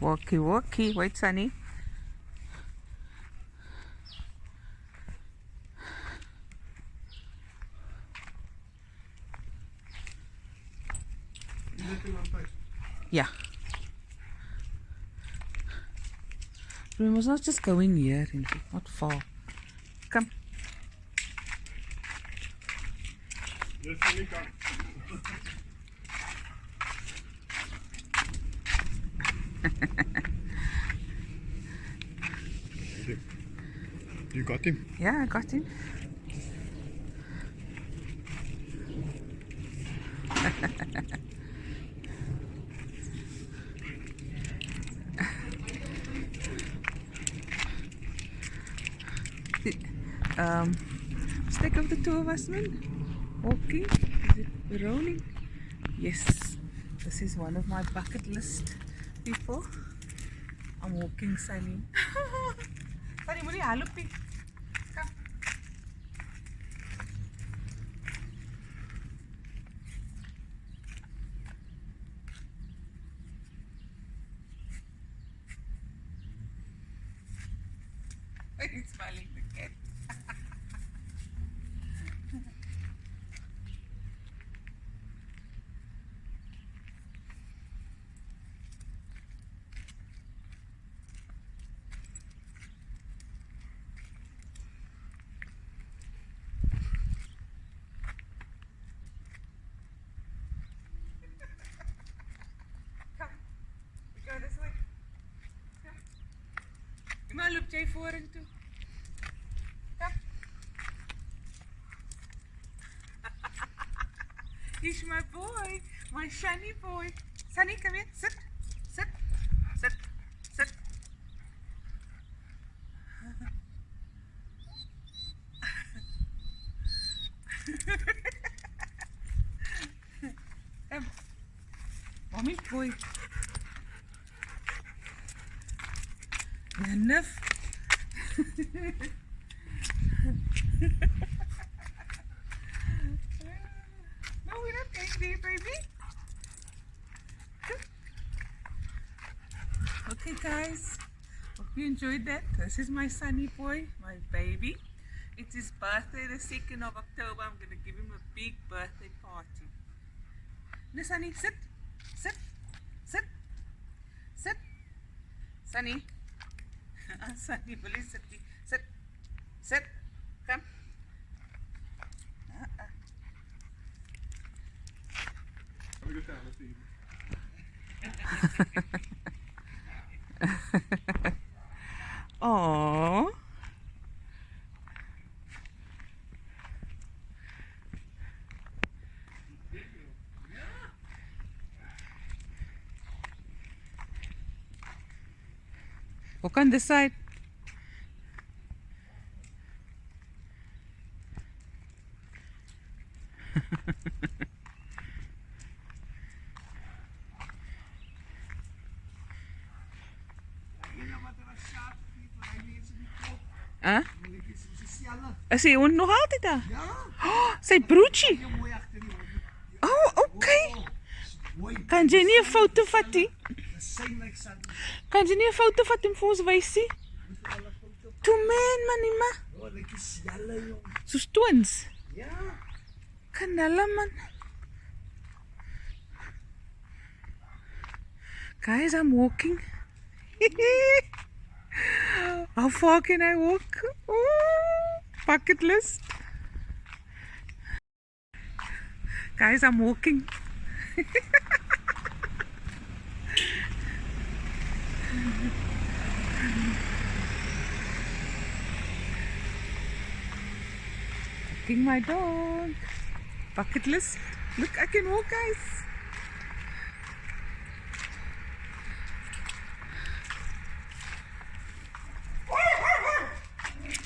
Walkie, walkie. Wait, Sunny. Yeah. Remember, it's not just going here, not far. Come. Yes, Sunny, come. You got him? Yeah, I got him. Stick of the two of us, man. Walking. Is it rolling? Yes. This is one of my bucket list people. I'm walking, Sunny. Sunny, moet jy haloopie? Kom. He's smiling the cat. Go this way. Kom. Maar loop jy vorentoe. Kom. He's my boy, my shiny boy. Sunny, come here. Sit. Sit. Sit. Sit. Come. Mommy's boy. Enough. No, we're not going there, baby. Okay, guys. Hope you enjoyed that. This is my Sunny boy, my baby. It's his birthday, the 2nd of October. I'm going to give him a big birthday party. No, Sunny, sit. Sit. Sit. Sit. Sunny. Sunny, please sit. Sit. Sit. Come. Aww. Walk on this side. Huh? Is die hond nog altyd daar? Ja. Oh, sy broodjie. Mooi agter die hond. Oh, okay. Mooi. Kan jy nie 'n foto vat nie? Sien like Sunny. Kan jy nie 'n foto vat en vir ons wys nie? Toe man, ma. Oh, lekker selle jong. Soos twins. Ja. Kan hulle man. Guys, I'm walking. How far can I walk? Oh, bucket list. Guys, I'm walking. Walking my dog. Bucket list. Look, I can walk, guys.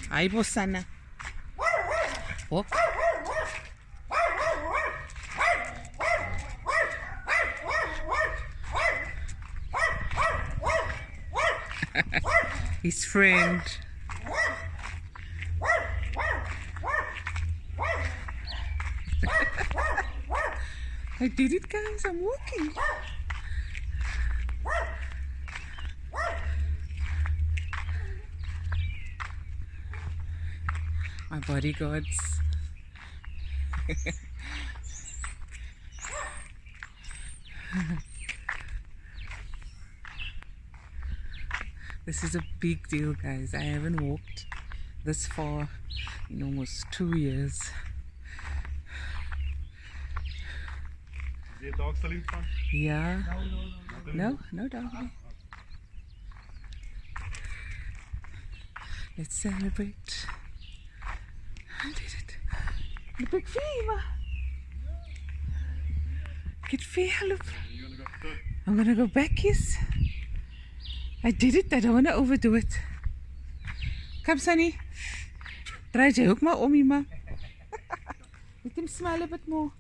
Hi, Bosana. Walk. His friend. I did it, guys. I'm walking. My bodyguards. This is a big deal, guys. I haven't walked this far in almost 2 years. Is there a dog still in front? Yeah. No. No dog. Let's celebrate. I did it. The big fever. Get fever. You're gonna go third. I'm gonna go back, yes. I did it. I don't want to overdo it. Come, Sunny. Try jy ook maar om hier, maar. Let him smile a bit more.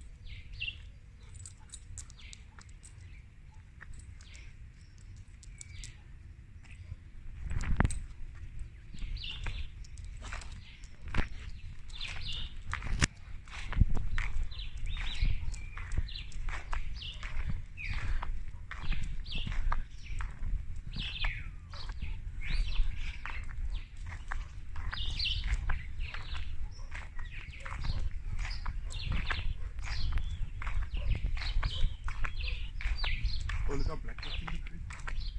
Oh, look how black that thing is.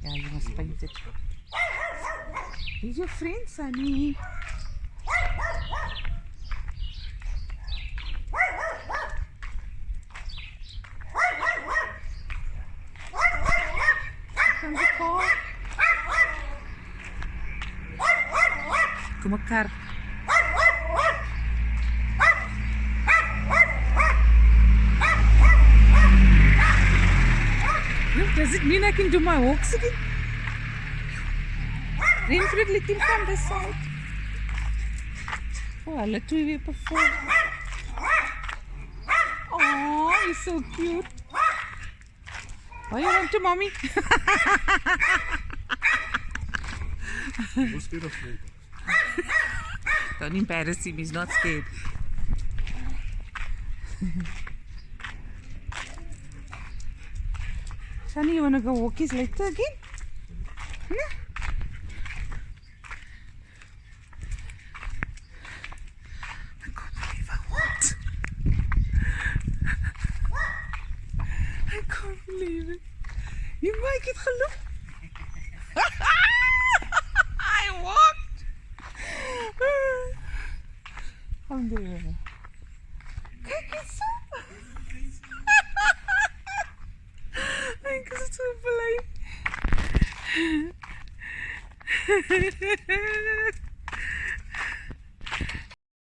Yeah, you must paint it. He's your friend, Sunny. Comes the car. Kom 'n kar. Look, does it mean I can do my walks again? Renfred, let him come this side. Oh, hulle twee weer perform. Oh, he's so cute. Why you run to mommy? No scared of snake. Don't embarrass him, he's not scared. Sunny, you wanna go walk his later again? No? I can't believe I walked. I can't believe it. You make it geluk. I walked. Alhamdulillah. Kijk eens zo. Ik is zo blij.